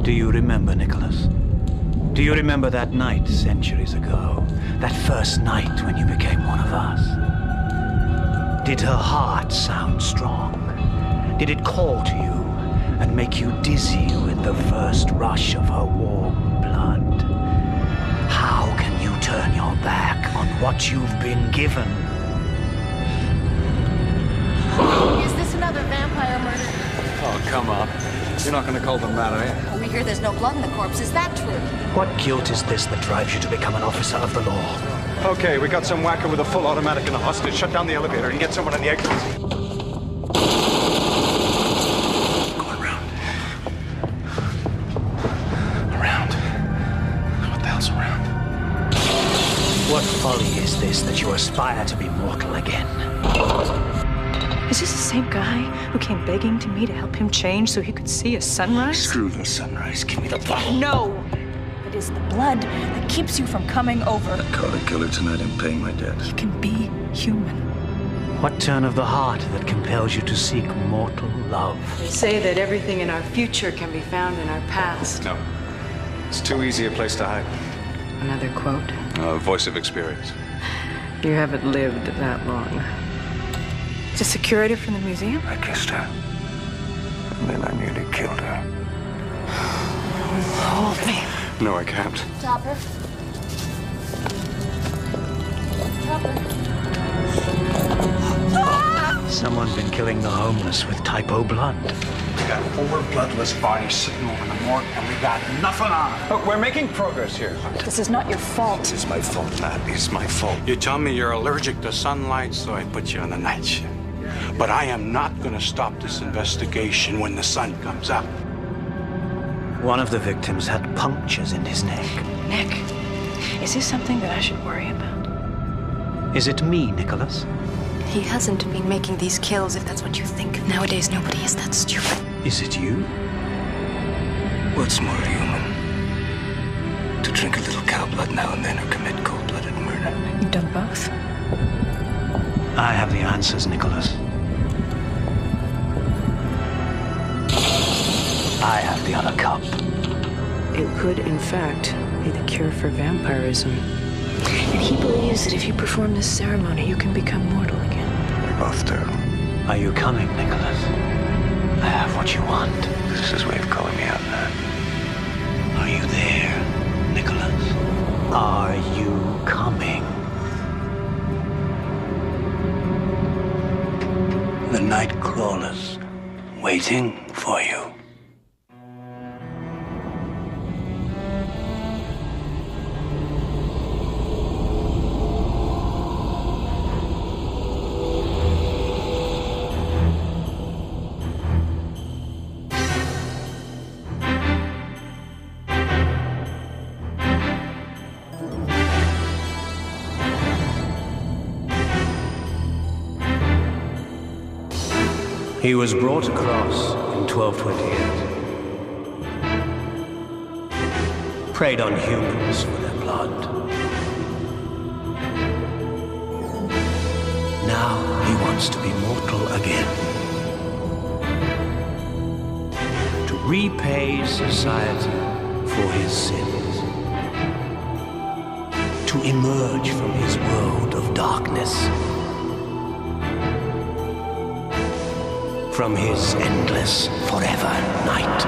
Do you remember, Nicholas? Do you remember that night centuries ago? That first night when you became one of us? Did her heart sound strong? Did it call to you and make you dizzy with the first rush of her warm blood? How can you turn your back on what you've been given? Is this another vampire murder? Oh, come on. You're not going to call them that, are you? We hear there's no blood in the corpse. Is that true? What guilt is this that drives you to become an officer of the law? Okay, we got some whacker with a full automatic and a hostage. Shut down the elevator and get someone on the exit. Go around. Around. What the hell's around? What folly is this that you aspire to be mortal again? Is this the same guy who came begging to me to help him change so he could see a sunrise? Screw the sunrise. Give me the bottle. No! It is the blood that keeps you from coming over. Caught a killer tonight and paying my debt. You can be human. What turn of the heart that compels you to seek mortal love? They say that everything in our future can be found in our past. No. It's too easy a place to hide. Another quote. Voice of experience. You haven't lived that long. Is this a curator from the museum? I kissed her. And then I nearly killed her. Hold me. No, I can't. Topper. Someone's been killing the homeless with typo blood. We got 4 bloodless bodies sitting over in the morgue, and we got nothing on them. Look, we're making progress here. This is not your fault. It's my fault, Matt. It's my fault. You tell me you're allergic to sunlight, so I put you on the night shift. But I am not going to stop this investigation when the sun comes up. One of the victims had punctures in his neck. Nick, is this something that I should worry about? Is it me, Nicholas? He hasn't been making these kills, if that's what you think. Nowadays, nobody is that stupid. Is it you? What's more human? To drink a little cow blood now and then or commit cold-blooded murder? You've done both. I have the answers, Nicholas. I have the other cup. It could, in fact, be the cure for vampirism. And he believes that if you perform this ceremony, you can become mortal again. We both do. Are you coming, Nicholas? I have what you want. This is his way of calling me out, Matt. Are you there, Nicholas? Are you coming? The night crawlers waiting for you. He was brought across in 1228. Preyed on humans for their blood. Now he wants to be mortal again. To repay society for his sins. To emerge from his world of darkness. From his endless forever night.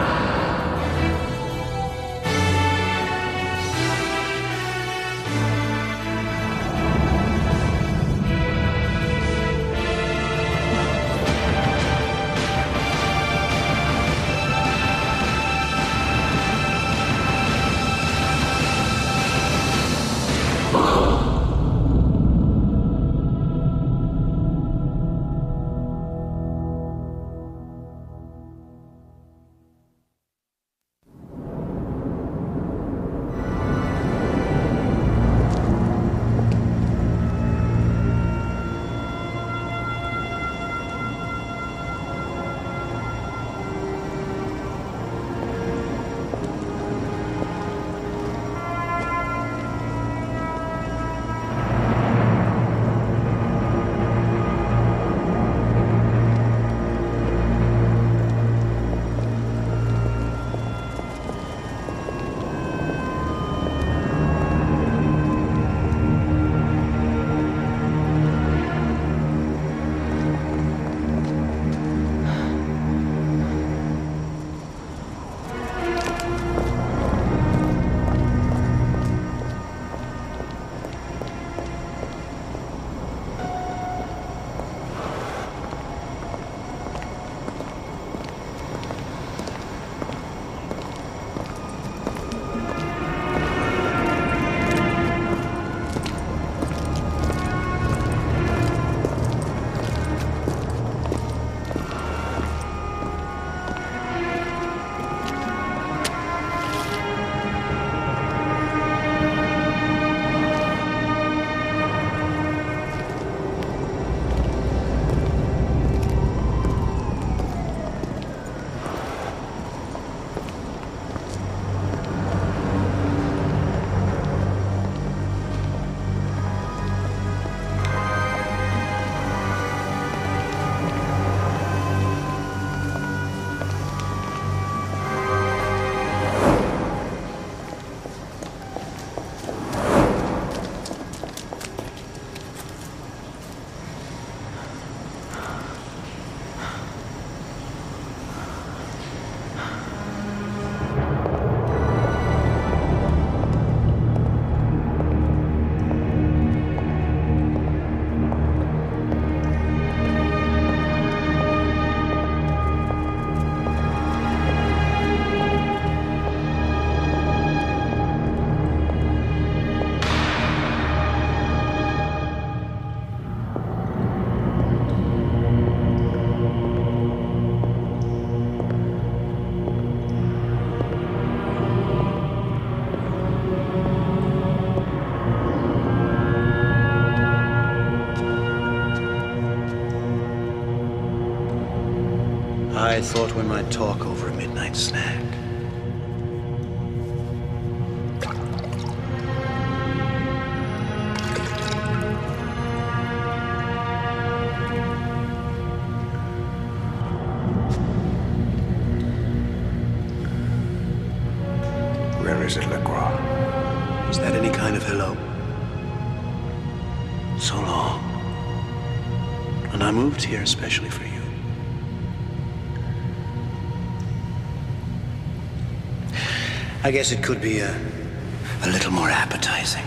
I thought we might talk over a midnight snack. Where is it, LaCroix? Is that any kind of hello? So long. And I moved here especially for you. I guess it could be a little more appetizing.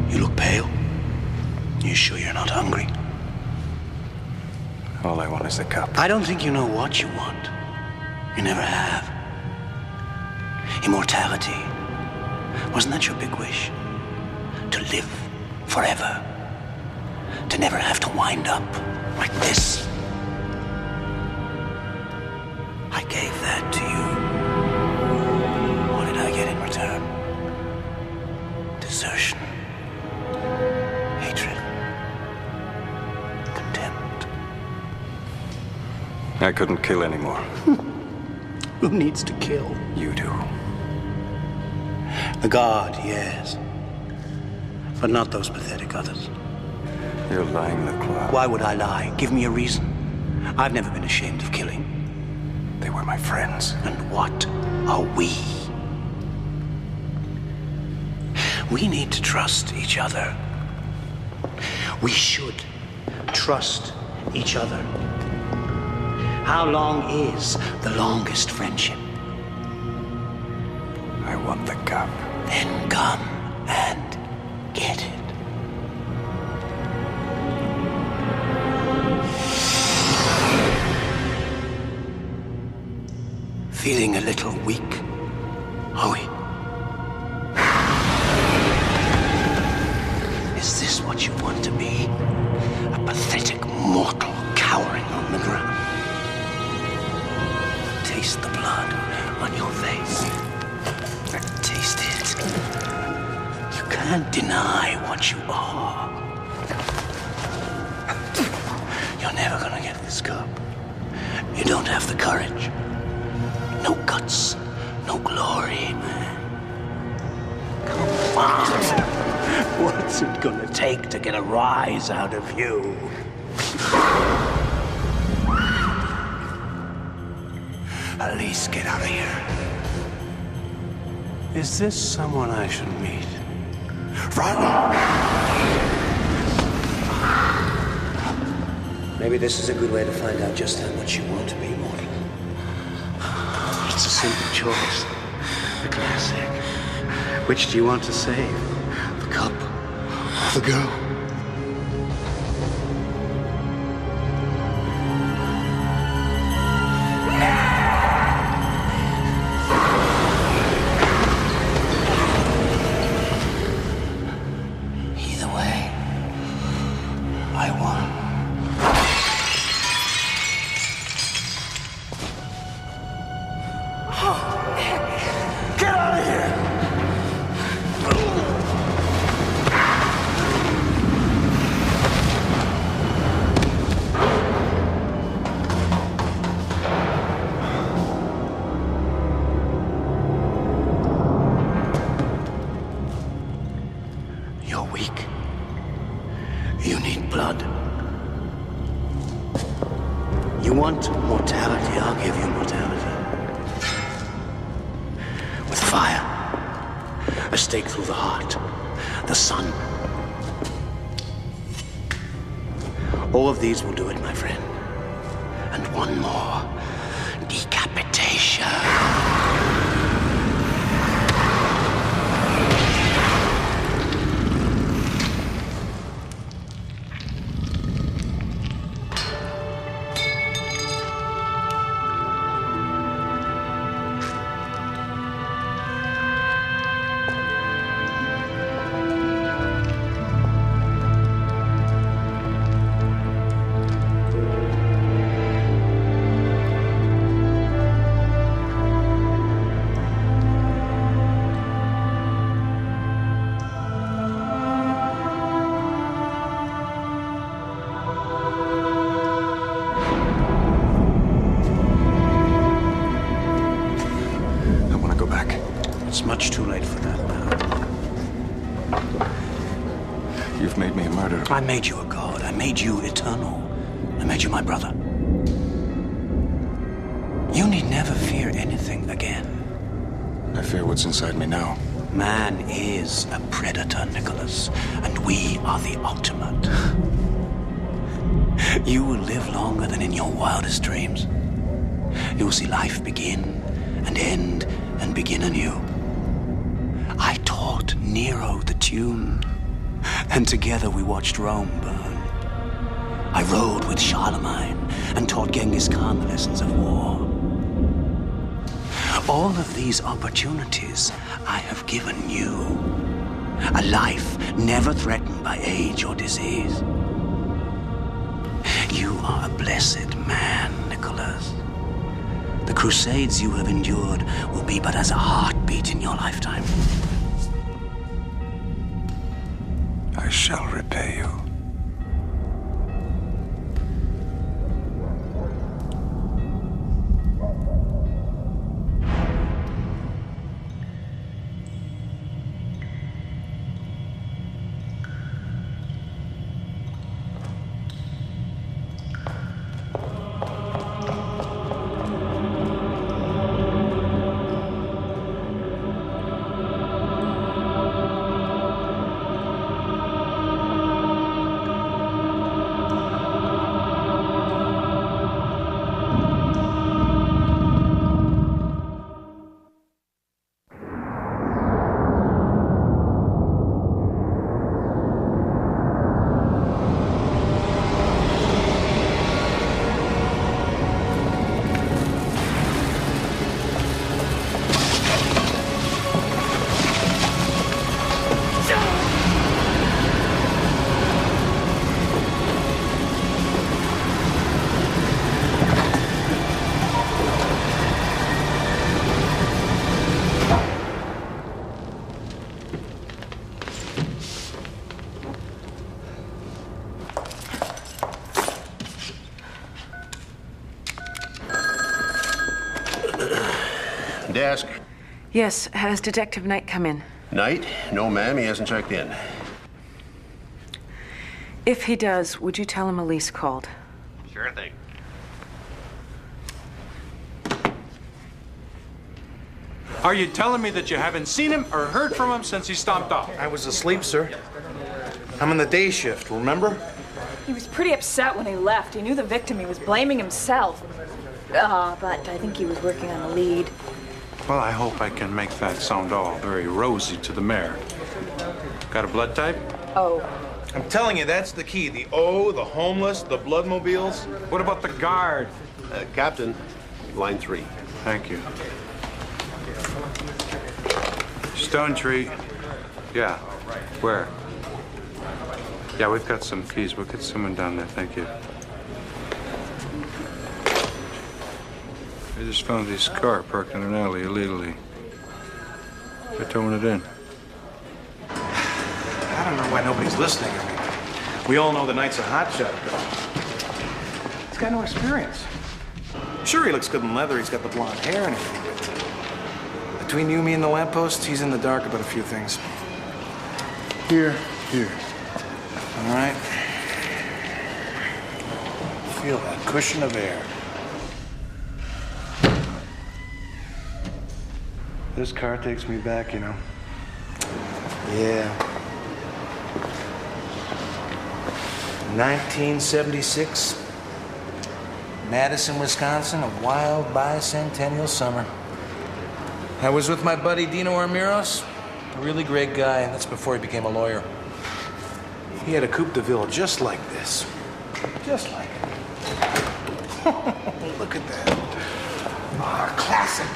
You look pale. You sure you're not hungry? All I want is the cup. I don't think you know what you want. You never have. Immortality. Wasn't that your big wish? To live forever. To never have to wind up like this. I gave that to you. What did I get in return? Desertion. Hatred. Contempt. I couldn't kill anymore. Who needs to kill? You do. The God, yes. But not those pathetic others. You're lying, LaCroix. Why would I lie? Give me a reason. I've never been ashamed of killing. They were my friends. And what are we? We need to trust each other. We should trust each other. How long is the longest friendship? I want the cup. Then come and get it. Feeling a little weak, are we? Is this what you want to be? A pathetic mortal cowering on the ground? Taste the blood on your face. Taste it. You can't deny what you are. You're never gonna get this cup. You don't have the courage. No guts, no glory, man. Come on. What's it gonna take to get a rise out of you? At least get out of here. Is this someone I should meet? Run! Maybe this is a good way to find out just how much you want to be immortal. It's a simple choice. A classic. Which do you want to save? The cup or the girl? Either way, I won. Get out of here! You're weak. You need blood. You want mortality, I'll give you mortality. With fire, a stake through the heart, the sun. All of these will do it, my friend. And one more. Decapitation. I made you a god. I made you eternal. I made you my brother. You need never fear anything again. I fear what's inside me now. Man is a predator, Nicholas, and we are the ultimate. You will live longer than in your wildest dreams. You will see life begin and end and begin anew. I taught Nero the tune, and together we watched Rome burn. I rode with Charlemagne and taught Genghis Khan the lessons of war. All of these opportunities I have given you. A life never threatened by age or disease. You are a blessed man, Nicholas. The crusades you have endured will be but as a heartbeat in your lifetime. I shall repay you. Desk. Yes, has Detective Knight come in? Knight? No, ma'am, he hasn't checked in. If he does, would you tell him Elise called? Sure thing. Are you telling me that you haven't seen him or heard from him since he stomped off? I was asleep, sir. I'm on the day shift, remember? He was pretty upset when he left. He knew the victim. He was blaming himself. But I think he was working on a lead. Well, I hope I can make that sound all very rosy to the mayor. Got a blood type? Oh. I'm telling you, that's the key. The O, the homeless, the bloodmobiles. What about the guard? Captain, line 3. Thank you. Stone Tree. Yeah. Where? Yeah, we've got some keys. We'll get someone down there. Thank you. I just found this car parked in an alley illegally. They're towing it in. I don't know why nobody's listening. I mean, we all know the Knight's a hotshot, but he's got no experience. Sure, he looks good in leather. He's got the blonde hair and everything. But between you, me, and the lamppost, he's in the dark about a few things. Here. All right. Feel that cushion of air. This car takes me back, you know. Yeah. 1976, Madison, Wisconsin, a wild bicentennial summer. I was with my buddy Dino Armiros, a really great guy, and that's before he became a lawyer. He had a Coupe de Ville just like this. Just like it. Look at that. Ah, classic.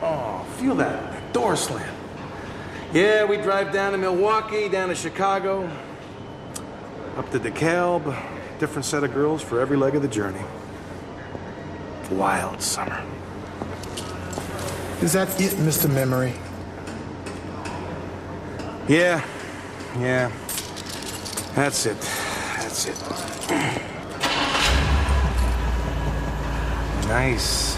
Oh, feel that door slam. Yeah, we drive down to Milwaukee, down to Chicago, up to DeKalb, different set of girls for every leg of the journey. Wild summer. Is that it, Mr. Memory? Yeah. That's it. Nice.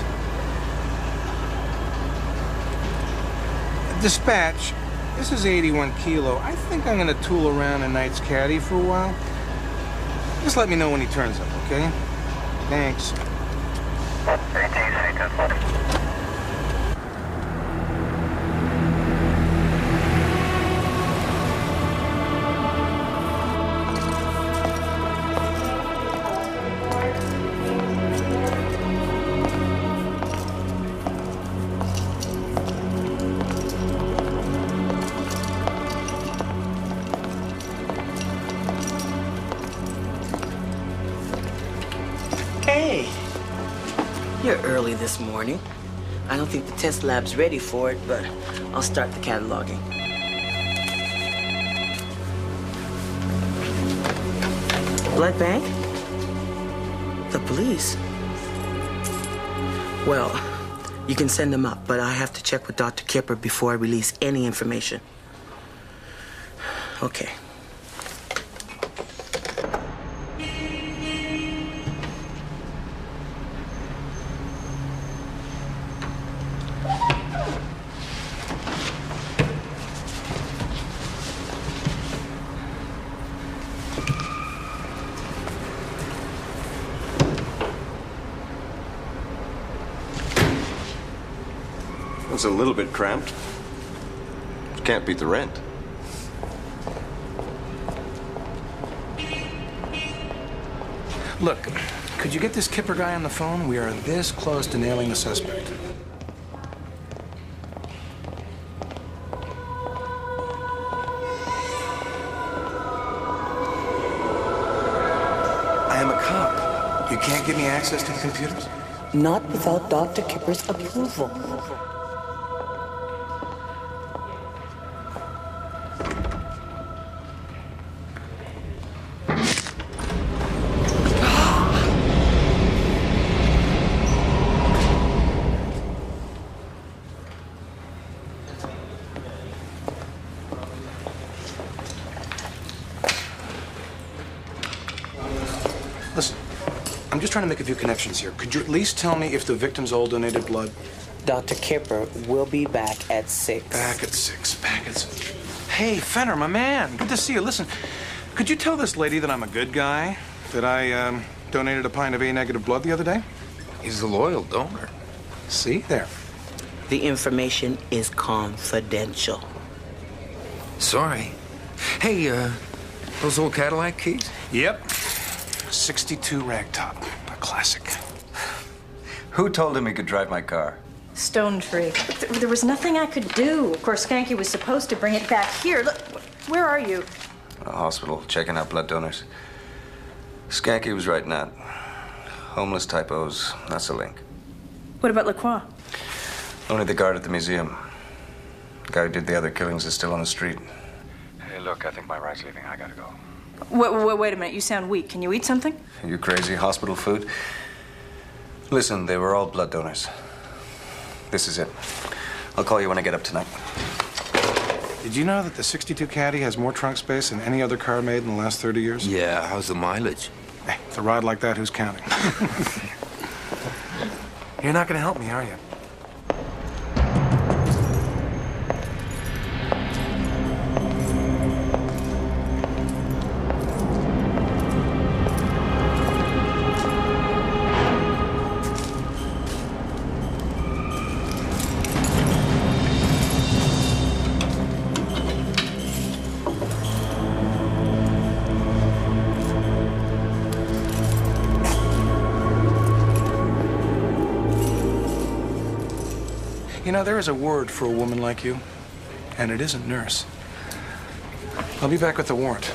Dispatch, This is 81 Kilo. I think I'm gonna tool around a night's caddy for a while. Just let me know when he turns up, okay? Thanks. Hey, you're early this morning. I don't think the test lab's ready for it, but I'll start the cataloging. Blood bank? The police? Well, you can send them up, but I have to check with Dr. Kipper before I release any information. Okay. It's a little bit cramped. Can't beat the rent. Look, could you get this Kipper guy on the phone? We are this close to nailing the suspect. I am a cop. You can't give me access to the computers? Not without Dr. Kipper's approval. Listen, I'm just trying to make a few connections here. Could you at least tell me if the victims all donated blood? Dr. Kipper will be back at 6. Back at 6. Hey, Fenner, my man. Good to see you. Listen, could you tell this lady that I'm a good guy? That I donated a pint of A-negative blood the other day? He's a loyal donor. See? There. The information is confidential. Sorry. Hey, those old Cadillac keys? Yep. 62 ragtop. A classic. Who told him he could drive my car? Stone Tree. There was nothing I could do. Of course, Skanky was supposed to bring it back here. Look, where are you? A hospital, checking out blood donors. Skanky was right, Nat. Homeless typos, that's a link. What about Lacroix? Only the guard at the museum. The guy who did the other killings is still on the street. Hey, look, I think my ride's leaving. I gotta go. Wait a minute. You sound weak. Can you eat something? Are you crazy? Hospital food? Listen, they were all blood donors. This is it. I'll call you when I get up tonight. Did you know that the 62 Caddy has more trunk space than any other car made in the last 30 years? Yeah, how's the mileage? Hey, with a ride like that, who's counting? You're not going to help me, are you? You know, there is a word for a woman like you, and it isn't nurse. I'll be back with the warrant.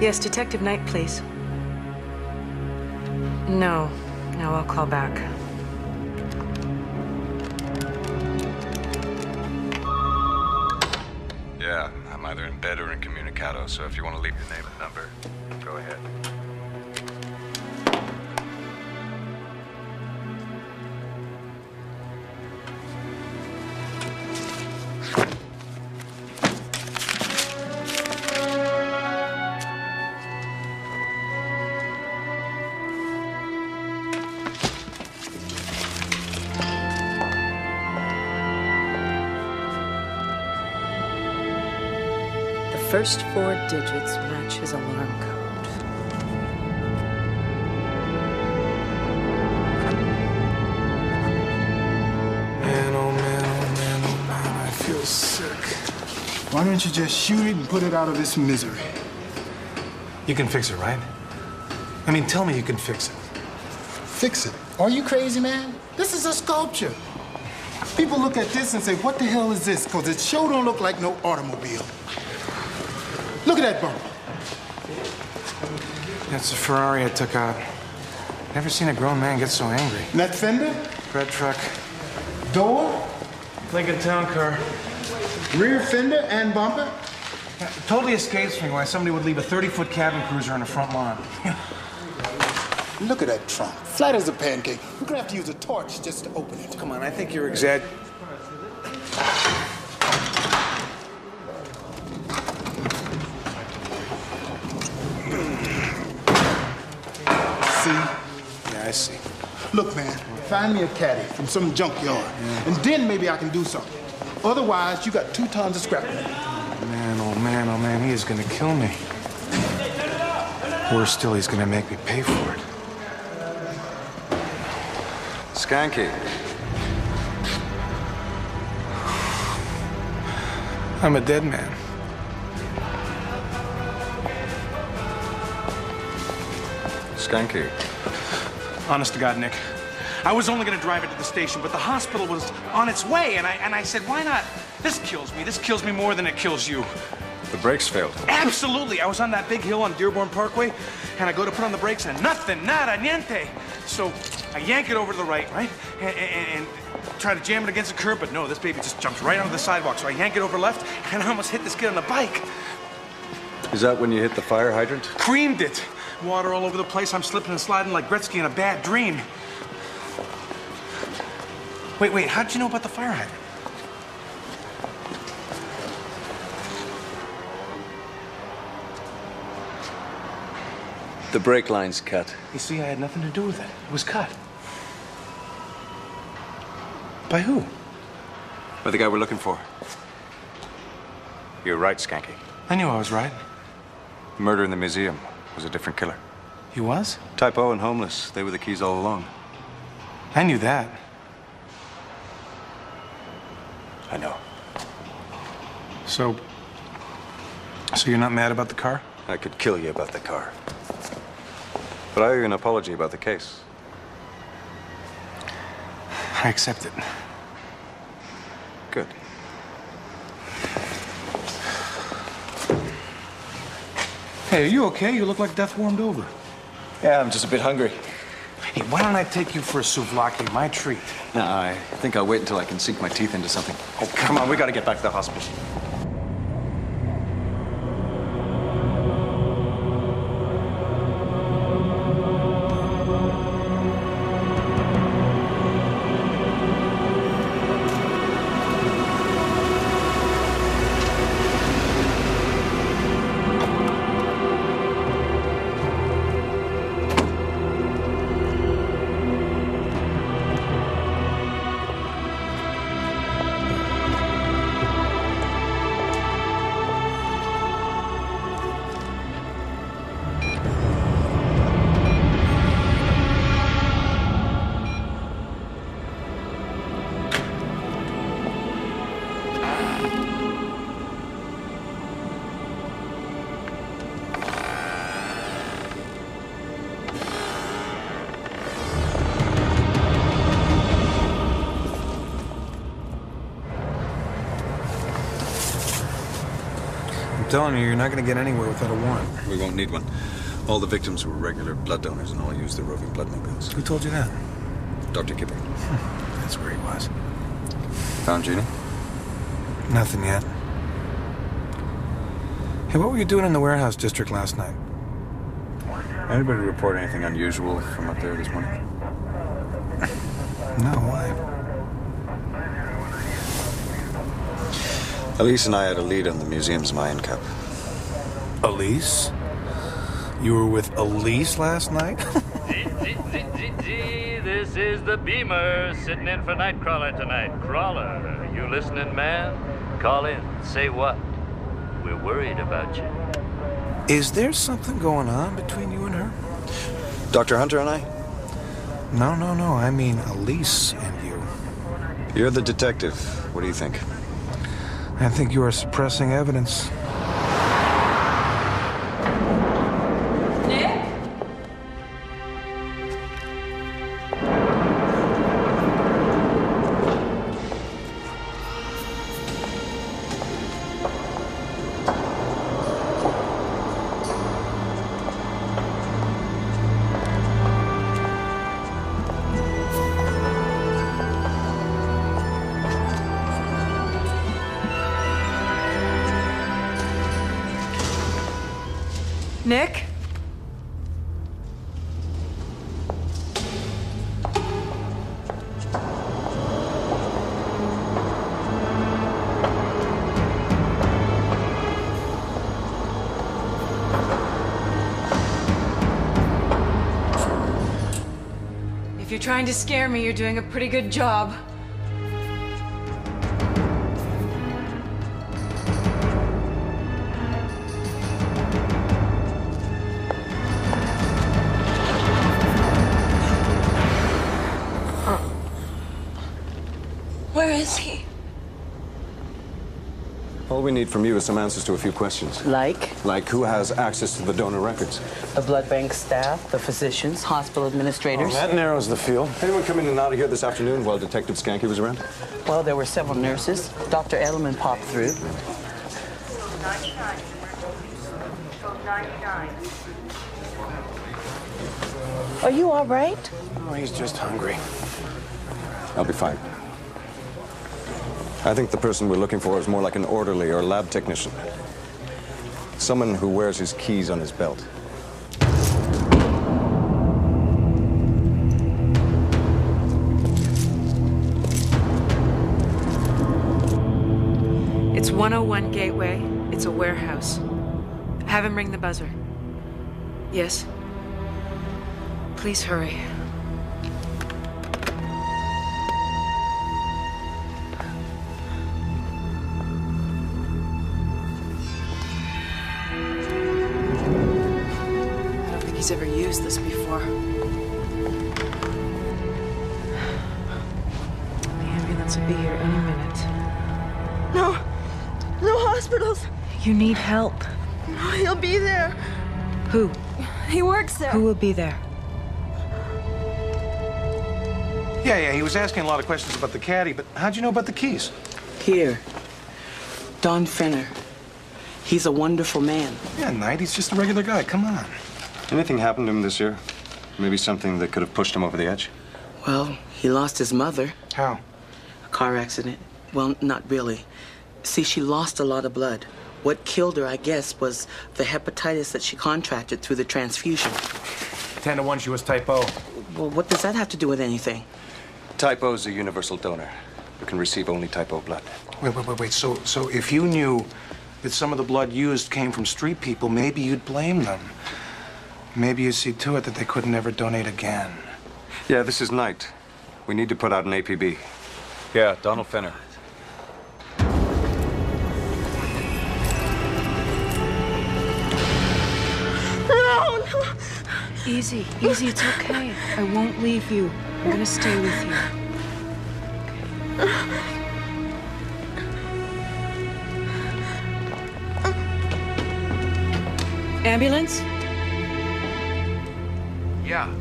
Yes, Detective Knight, please. No, I'll call back. Yeah, I'm either in bed or incommunicado, so if you want to leave your name and number, go ahead. The first 4 digits match his alarm code. Man, oh man, oh man, oh man, I feel sick. Why don't you just shoot it and put it out of this misery? You can fix it, right? I mean, tell me you can fix it. Fix it? Are you crazy, man? This is a sculpture. People look at this and say, what the hell is this? Because it sure don't look like no automobile. Look at that bumper. That's a Ferrari I took out. Never seen a grown man get so angry. And that fender? Red truck. Door? Lincoln Town Car. Rear fender and bumper? Yeah, totally escapes me why somebody would leave a 30-foot cabin cruiser on the front lawn. Look at that trunk. Flat as a pancake. We're gonna have to use a torch just to open it. Come on, I think you're exaggerating. See? Yeah, I see. Look, man, find me a caddy from some junkyard, and then maybe I can do something. Otherwise, you got 2 tons of scrap metal. Man, oh man, oh man, he is gonna kill me. Worse still, he's gonna make me pay for it. Skanky. I'm a dead man. Skanky. Honest to God, Nick. I was only gonna drive it to the station, but the hospital was on its way, and I said, why not? This kills me. This kills me more than it kills you. The brakes failed. Absolutely. I was on that big hill on Dearborn Parkway, and I go to put on the brakes, and nothing, nada, niente. So I yank it over to the right, and try to jam it against the curb, but no, this baby just jumps right onto the sidewalk. So I yank it over left, and I almost hit this kid on the bike. Is that when you hit the fire hydrant? Creamed it. Water all over the place. I'm slipping and sliding like Gretzky in a bad dream. Wait, how'd you know about the fire hydrant? The brake line's cut. You see, I had nothing to do with it. It was cut. By who? By the guy we're looking for. You're right, Skanky. I knew I was right. Murder in the museum was a different killer. He was? Typo and homeless. They were the keys all along. I knew that. I know. So you're not mad about the car? I could kill you about the car. But I owe you an apology about the case. I accept it. Good. Hey, are you okay? You look like death warmed over. Yeah, I'm just a bit hungry. Hey, why don't I take you for a souvlaki, my treat? Nah, I think I'll wait until I can sink my teeth into something. Oh, come on, we gotta get back to the hospital. telling you, you're not going to get anywhere without a warrant. We won't need one. All the victims were regular blood donors and all used the roving blood mobiles. Who told you that? Dr. Kipper. That's where he was. Found Jeannie? Nothing yet. Hey, what were you doing in the warehouse district last night? Anybody report anything unusual from up there this morning? No, why? Elise and I had a lead on the museum's Mayan Cup. Elise? You were with Elise last night? This is the Beamer sitting in for Nightcrawler tonight. Crawler, you listening, man? Call in. Say what? We're worried about you. Is there something going on between you and her? Dr. Hunter and I? No. I mean Elise and you. You're the detective. What do you think? I think you are suppressing evidence. Nick? Nick? If you're trying to scare me, you're doing a pretty good job. Where is he? All we need from you is some answers to a few questions. Like? Like who has access to the donor records? The blood bank staff, the physicians, hospital administrators. That narrows the field. Anyone come in and out of here this afternoon while Detective Skanky was around? Well, there were several nurses. Dr. Edelman popped through. 99. 99. Are you all right? Oh, he's just hungry. I'll be fine. I think the person we're looking for is more like an orderly or lab technician. Someone who wears his keys on his belt. It's 101 Gateway. It's a warehouse. Have him ring the buzzer. Yes? Please hurry. I don't think he's ever used this before. The ambulance will be here any minute. No. No hospitals. You need help. No, he'll be there. Who? He works there. Who will be there? Yeah, he was asking a lot of questions about the caddy, but how'd you know about the keys? Here. Don Fenner. He's a wonderful man. Yeah, Knight, he's just a regular guy. Come on. Anything happened to him this year? Maybe something that could have pushed him over the edge? Well, he lost his mother. How? A car accident. Well, not really. See, she lost a lot of blood. What killed her, I guess, was the hepatitis that she contracted through the transfusion. 10-to-1, she was type O. Well, what does that have to do with anything? Type O is a universal donor who can receive only type O blood. Wait. So if you knew that some of the blood used came from street people, maybe you'd blame them. Maybe you'd see to it that they couldn't ever donate again. Yeah, this is Knight. We need to put out an APB. Yeah, Donald Fenner. No. Easy, it's okay. I won't leave you. I'm gonna stay with you. Ambulance? Yeah,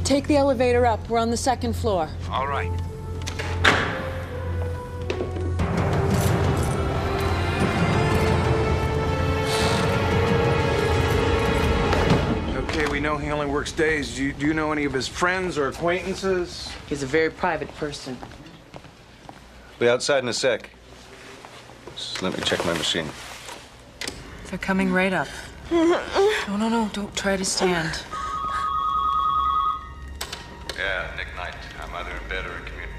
Take the elevator up. We're on the second floor. all right. know he only works days. Do you know any of his friends or acquaintances? He's a very private person. Be outside in a sec. Just let me check my machine. They're coming right up. No, don't try to stand. Yeah, Nick Knight. I'm either in bed or in community.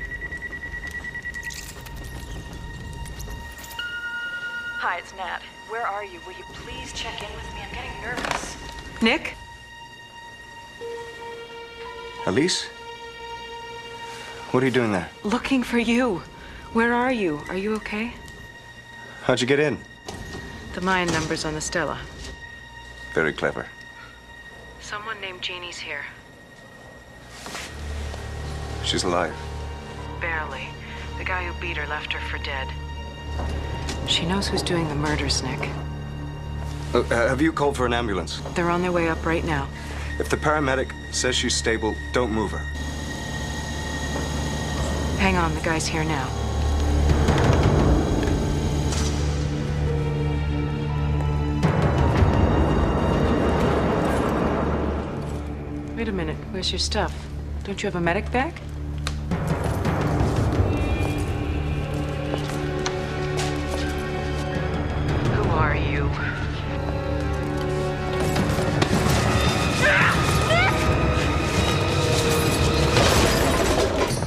Hi, it's Nat. Where are you? Will you please check in with me? I'm getting nervous. Nick? Elise? What are you doing there? Looking for you. Where are you? Are you okay? How'd you get in? The Mayan number's on the Stella. Very clever. Someone named Jeannie's here. She's alive. Barely. The guy who beat her left her for dead. She knows who's doing the murders, Nick. Have you called for an ambulance? They're on their way up right now. If the paramedic says she's stable, don't move her. Hang on, the guy's here now. Wait a minute, where's your stuff? Don't you have a medic bag? Who are you?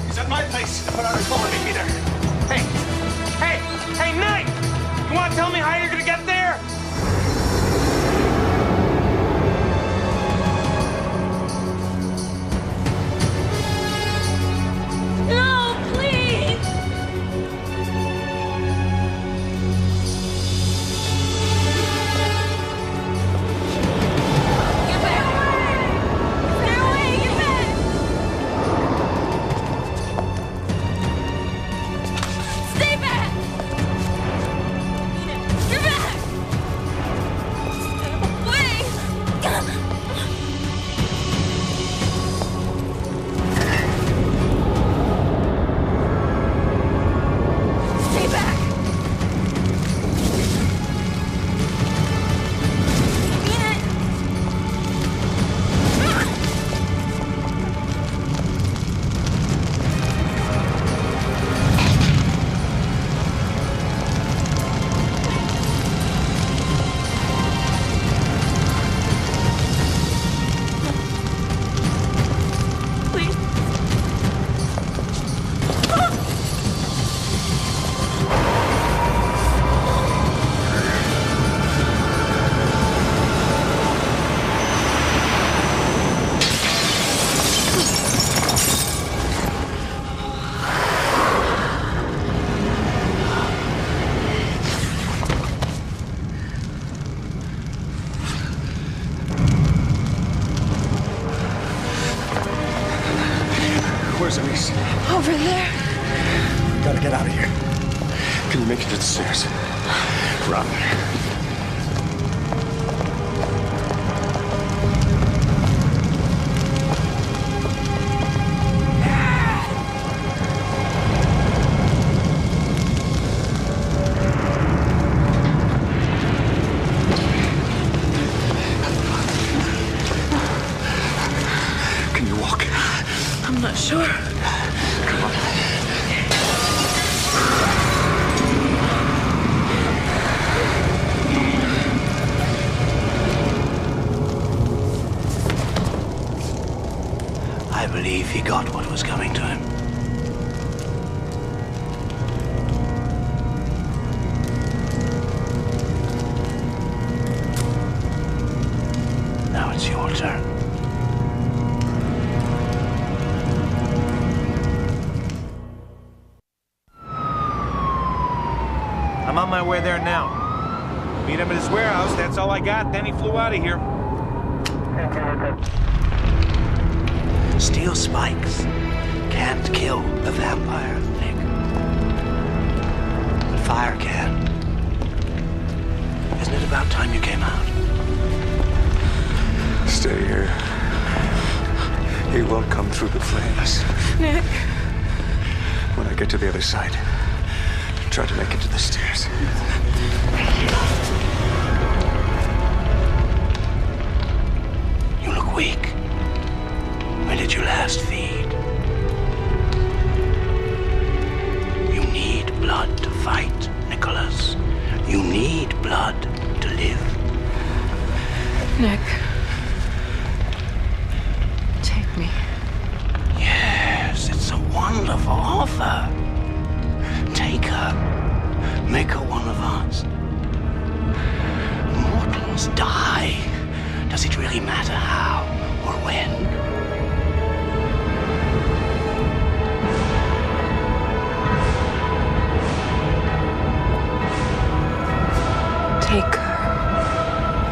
He's at my place, but I recall him meet me there. Hey, Knight! You want to tell me how you're gonna get there? No, please! Get back! Stay away! Get back! Stay back! Get back! Stay away! Stay back! Please. Where's Elise? Over there. Gotta get out of here. Can you make it to the stairs? Run. Can you walk? I'm not sure. Come on. I believe he got what was coming to him. Now it's your turn. I'm on my way there now. Meet him at his warehouse. That's all I got. Then he flew out of here. Steel spikes can't kill a vampire, Nick. But fire can. Isn't it about time you came out? Stay here. He won't come through the flames. Nick. When I get to the other side, try to make it to the stairs. You look weak. Nick. Take me. Yes, it's a wonderful offer. Take her. Make her one of us. Mortals die. Does it really matter how or when? Take her.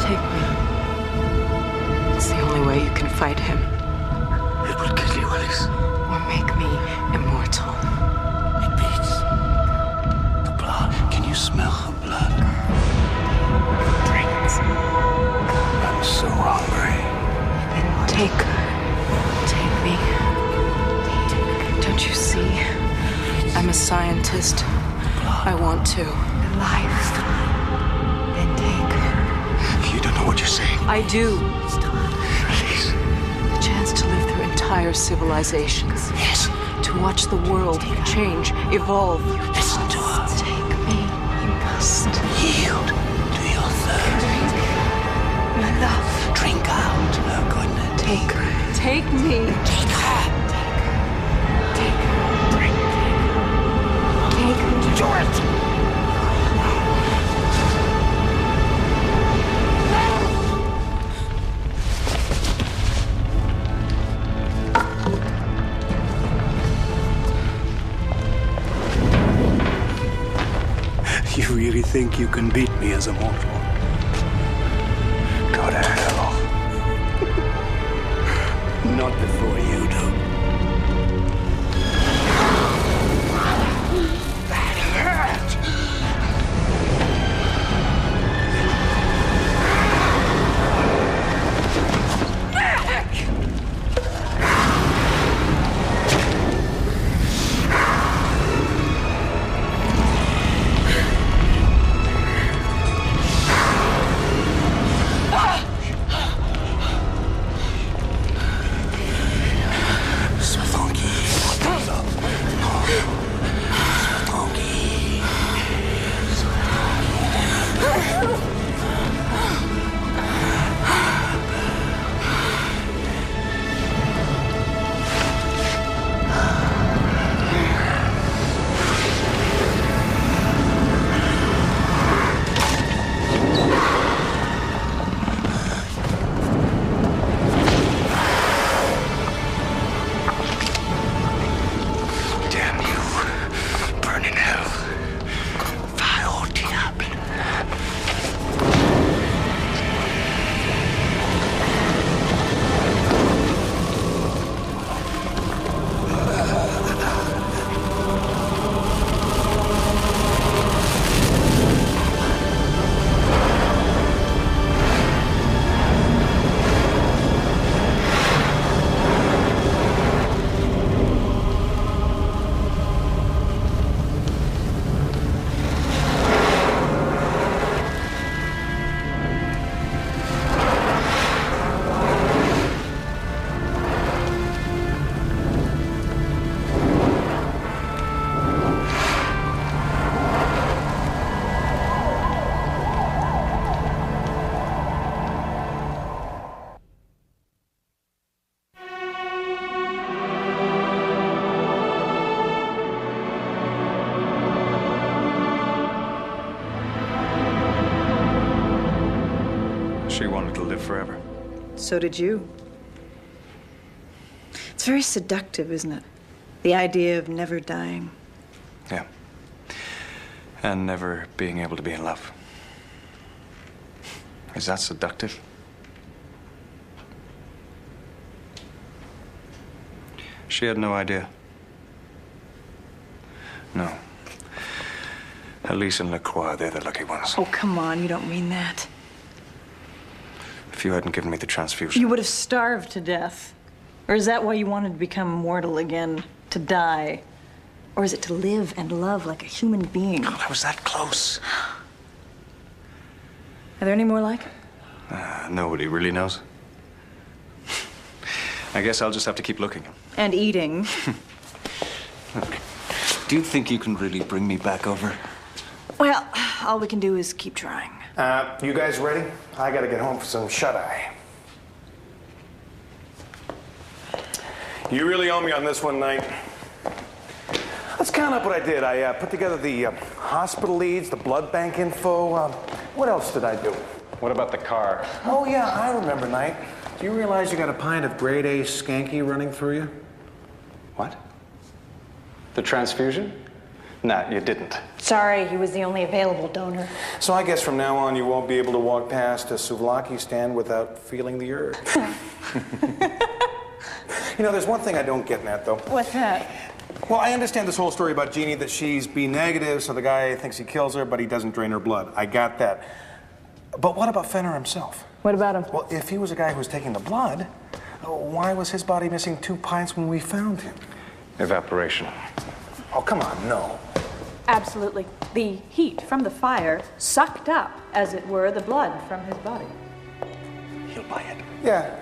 Take me. It's the only way you can fight him. It will kill you, Alice. Or make me immortal. It beats. The blood. Can you smell her blood? Drinks. I'm so hungry. Take her. Take me. Don't you see? I'm a scientist. I want to. Life. Then take her. You don't know what you're saying. I do. Please. The chance to live through entire civilizations. Yes. To watch the world change, evolve. Listen to her. Take me. You must. Yield to your thirst. Your love. Drink out her goodness. Take her. Take me. Take her. Take her. Drink. Take me. Do it. You really think you can beat me as a mortal? Go to hell. Not before you do. That hurt! She wanted to live forever. So did you. It's very seductive, isn't it? The idea of never dying. Yeah. And never being able to be in love. Is that seductive? She had no idea. No. Elise and LaCroix, they're the lucky ones. Oh, come on, you don't mean that. If you hadn't given me the transfusion. You would have starved to death. Or is that why you wanted to become mortal again? To die? Or is it to live and love like a human being? Oh, I was that close. Are there any more like it? Nobody really knows. I guess I'll just have to keep looking. And eating. Okay. Do you think you can really bring me back over? Well, all we can do is keep trying. You guys ready? I gotta get home for some shut-eye. You really owe me on this one, Knight. Let's count up what I did. I put together the hospital leads, the blood bank info. What else did I do? What about the car? Oh, yeah, I remember, Knight. Do you realize you got a pint of grade A skanky running through you? What? The transfusion? Nah, you didn't. Sorry, he was the only available donor. So I guess from now on you won't be able to walk past a souvlaki stand without feeling the urge. You know, there's one thing I don't get, Nat, though. What's that? Well, I understand this whole story about Jeannie, that she's B negative, so the guy thinks he kills her, but he doesn't drain her blood. I got that. But what about Fenner himself? What about him? Well, if he was a guy who was taking the blood, why was his body missing 2 pints when we found him? Evaporation. Oh, come on, no. Absolutely. The heat from the fire sucked up, as it were, the blood from his body. He'll buy it. Yeah.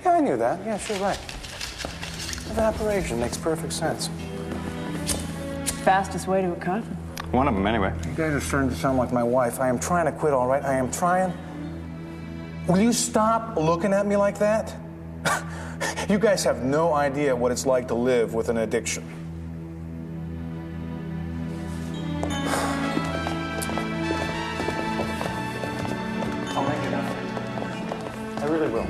Yeah, I knew that. Yeah, sure, right. Evaporation makes perfect sense. Fastest way to a coffin. One of them, anyway. You guys are starting to sound like my wife. I am trying to quit, all right? I am trying. Will you stop looking at me like that? You guys have no idea what it's like to live with an addiction. I'll make it up. I really will.